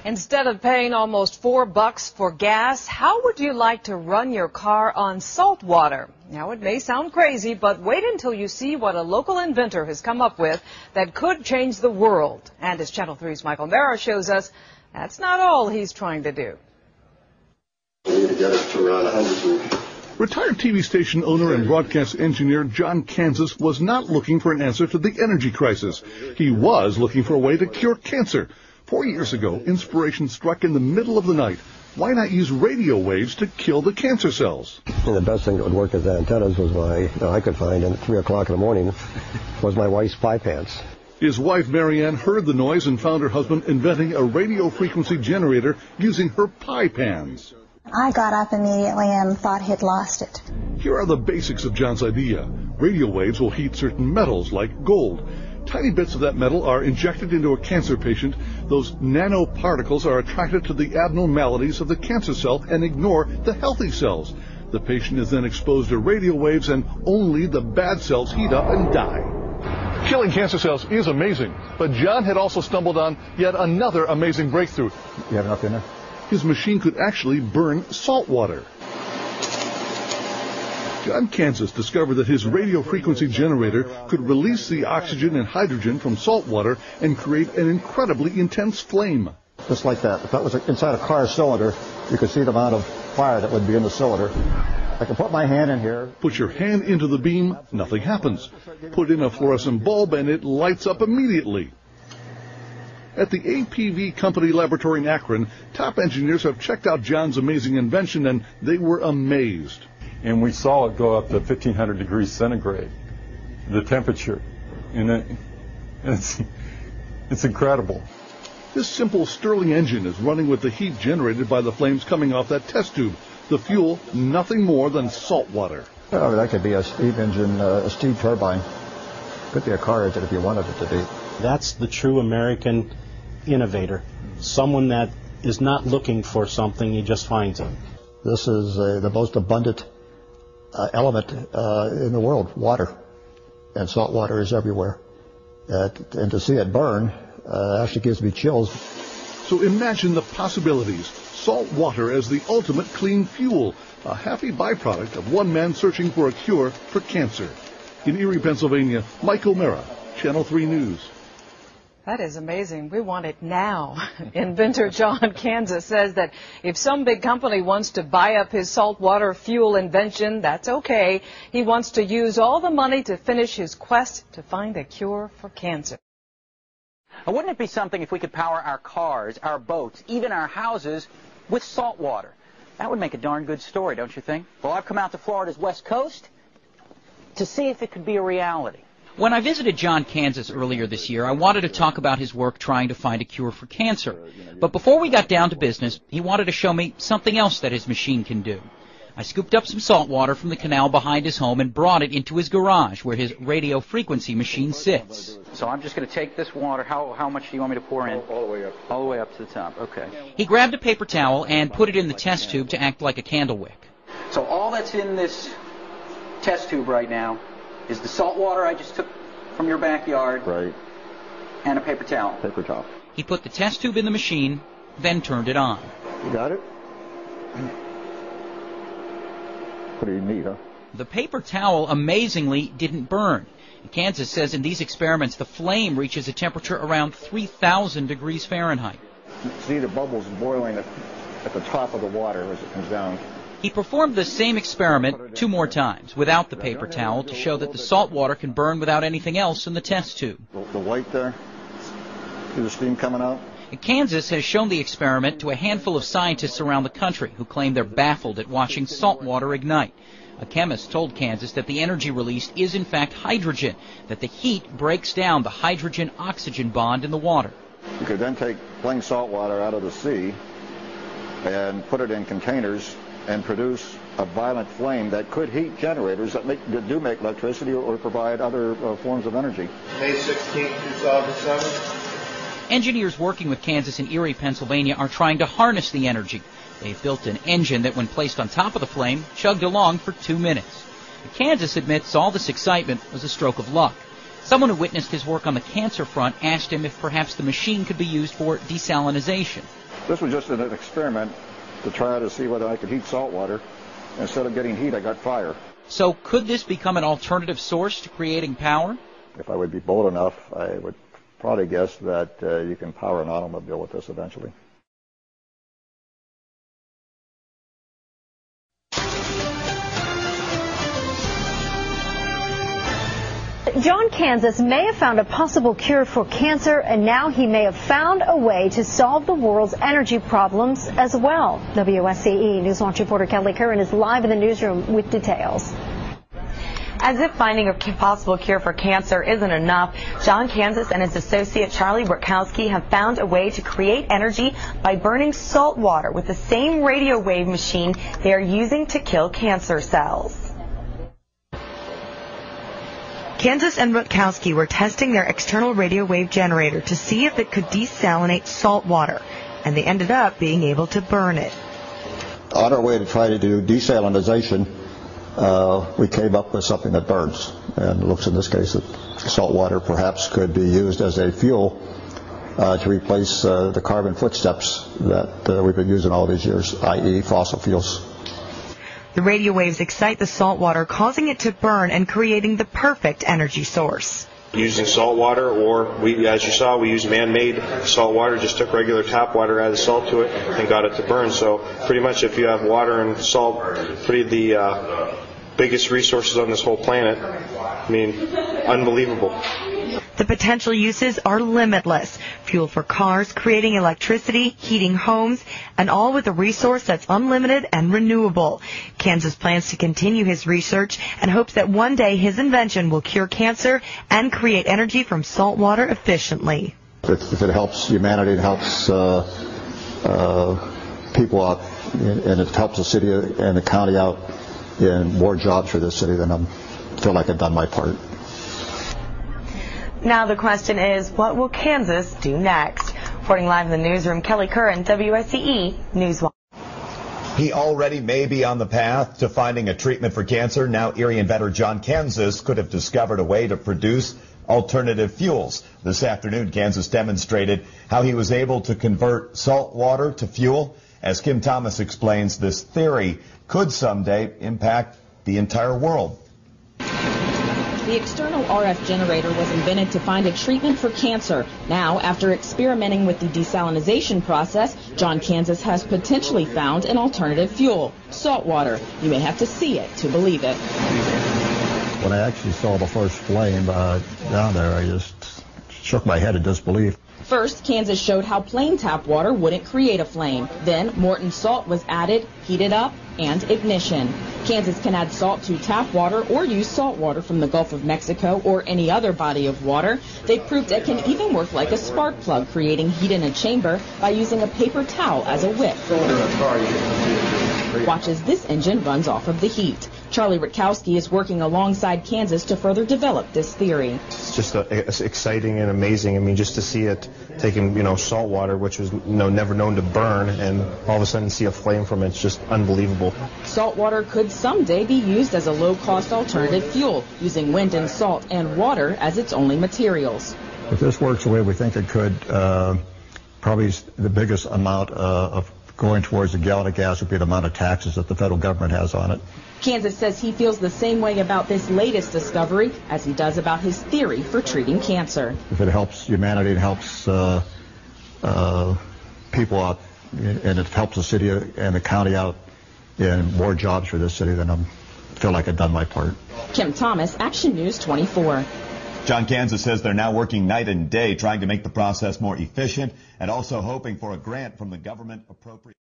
Instead of paying almost $4 for gas, how would you like to run your car on salt water? Now, it may sound crazy, but wait until you see what a local inventor has come up with that could change the world. And as Channel 3's Michael Mara shows us, that's not all he's trying to do. We need to get it to around 100. Retired TV station owner and broadcast engineer John Kansas was not looking for an answer to the energy crisis. He was looking for a way to cure cancer. 4 years ago, inspiration struck in the middle of the night. Why not use radio waves to kill the cancer cells? And the best thing that would work as antennas was I could find at 3 o'clock in the morning was my wife's pie pants. His wife, Marianne, heard the noise and found her husband inventing a radio frequency generator using her pie pans. I got up immediately and thought he'd lost it. Here are the basics of John's idea. Radio waves will heat certain metals like gold. Tiny bits of that metal are injected into a cancer patient. Those nanoparticles are attracted to the abnormalities of the cancer cell and ignore the healthy cells. The patient is then exposed to radio waves and only the bad cells heat up and die. Killing cancer cells is amazing, but John had also stumbled on yet another amazing breakthrough. You have enough in there? His machine could actually burn salt water. John Kansas discovered that his radio frequency generator could release the oxygen and hydrogen from salt water and create an incredibly intense flame. Just like that. If that was inside a car cylinder, you could see the amount of fire that would be in the cylinder. I can put my hand in here. Put your hand into the beam, nothing happens. Put in a fluorescent bulb and it lights up immediately. At the APV Company Laboratory in Akron, top engineers have checked out John's amazing invention and they were amazed. And we saw it go up to 1,500 degrees centigrade, the temperature. And it's incredible. This simple Stirling engine is running with the heat generated by the flames coming off that test tube. The fuel, nothing more than salt water. Oh, that could be a steam engine, a steam turbine. Could be a car engine if you wanted it to be. That's the true American innovator. Someone that is not looking for something, he just finds it. This is the most abundant element in the world, water. And salt water is everywhere. And to see it burn actually gives me chills. So imagine the possibilities. Salt water as the ultimate clean fuel, a happy byproduct of one man searching for a cure for cancer. In Erie, Pennsylvania, Michael Mara, Channel 3 News. That is amazing. We want it now. Inventor John Kansas says that if some big company wants to buy up his saltwater fuel invention, that's okay. He wants to use all the money to finish his quest to find a cure for cancer. Wouldn't it be something if we could power our cars, our boats, even our houses with salt water? That would make a darn good story, don't you think? Well, I've come out to Florida's West Coast to see if it could be a reality. When I visited John Kansas earlier this year, I wanted to talk about his work trying to find a cure for cancer. But before we got down to business, he wanted to show me something else that his machine can do. I scooped up some salt water from the canal behind his home and brought it into his garage where his radio frequency machine sits. So I'm just going to take this water. How much do you want me to pour in? All the way up. All the way up to the top. Okay. He grabbed a paper towel and put it in the test tube to act like a candle wick. So all that's in this test tube right now is the salt water I just took from your backyard. Right. And a paper towel. Paper towel. He put the test tube in the machine, then turned it on. You got it? Pretty neat, huh? The paper towel amazingly didn't burn. Kansas says in these experiments the flame reaches a temperature around 3,000 degrees Fahrenheit. See the bubbles boiling at the top of the water as it comes down. He performed the same experiment 2 more times without the paper towel to show that the salt water can burn without anything else in the test tube. The white there, see the steam coming out? Kansas has shown the experiment to a handful of scientists around the country who claim they're baffled at watching salt water ignite. A chemist told Kansas that the energy released is in fact hydrogen, that the heat breaks down the hydrogen-oxygen bond in the water. You could then take plain salt water out of the sea and put it in containers and produce a violent flame that could heat generators that do make electricity or provide other forms of energy. May 16, 2007. Engineers working with Kansas in Erie, Pennsylvania are trying to harness the energy. They've built an engine that, when placed on top of the flame, chugged along for 2 minutes. Kansas admits all this excitement was a stroke of luck. Someone who witnessed his work on the cancer front asked him if perhaps the machine could be used for desalinization. This was just an experiment to try to see whether I could heat salt water. Instead of getting heat, I got fire. So could this become an alternative source to creating power? If I would be bold enough, I would probably guess that you can power an automobile with this eventually. John Kansas may have found a possible cure for cancer, and now he may have found a way to solve the world's energy problems as well. WSCE News Watch reporter Kelly Curran is live in the newsroom with details. As if finding a possible cure for cancer isn't enough, John Kansas and his associate Charlie Burkowski have found a way to create energy by burning salt water with the same radio wave machine they are using to kill cancer cells. Kansas and Burkowski were testing their external radio wave generator to see if it could desalinate salt water, and they ended up being able to burn it. On our way to try to do desalinization, we came up with something that burns, and it looks in this case that salt water perhaps could be used as a fuel to replace the carbon footsteps that we've been using all these years, i.e. fossil fuels. The radio waves excite the salt water, causing it to burn and creating the perfect energy source. Using salt water, or as you saw, we used man-made salt water, just took regular tap water, added salt to it, and got it to burn. So pretty much if you have water and salt, the biggest resources on this whole planet, I mean, unbelievable. The potential uses are limitless. Fuel for cars, creating electricity, heating homes, and all with a resource that's unlimited and renewable. Kansas plans to continue his research and hopes that one day his invention will cure cancer and create energy from salt water efficiently. If it helps humanity, it helps people out, and it helps the city and the county out in more jobs for this city, then I feel like I've done my part. Now the question is, what will Kansas do next? Reporting live in the newsroom, Kelly Curran, WSCE News Watch. He already may be on the path to finding a treatment for cancer. Now Erie inventor John Kansas could have discovered a way to produce alternative fuels. This afternoon, Kansas demonstrated how he was able to convert salt water to fuel. As Kim Thomas explains, this theory could someday impact the entire world. The external RF generator was invented to find a treatment for cancer. Now, after experimenting with the desalinization process, John Kansas has potentially found an alternative fuel, salt water. You may have to see it to believe it. When I actually saw the first flame down there, I just shook my head in disbelief. First, Kansas showed how plain tap water wouldn't create a flame. Then, Morton salt was added, heated up, and ignition. Kansas can add salt to tap water or use salt water from the Gulf of Mexico or any other body of water. They proved it can even work like a spark plug, creating heat in a chamber by using a paper towel as a wick. Watch as this engine runs off of the heat. Charlie Burkowski is working alongside Kansas to further develop this theory. It's just it's exciting and amazing. I mean, just to see it taking, salt water, which was, never known to burn, and all of a sudden see a flame from it. It's just unbelievable. Salt water could someday be used as a low-cost alternative fuel, using wind and salt and water as its only materials. If this works the way we think it could, probably the biggest amount of going towards a gallon of gas would be the amount of taxes that the federal government has on it. Kansas says he feels the same way about this latest discovery as he does about his theory for treating cancer. If it helps humanity, it helps people out, and it helps the city and the county out in more jobs for this city, then I feel like I've done my part. Kim Thomas, Action News 24. John Kansas says they're now working night and day trying to make the process more efficient and also hoping for a grant from the government appropriate.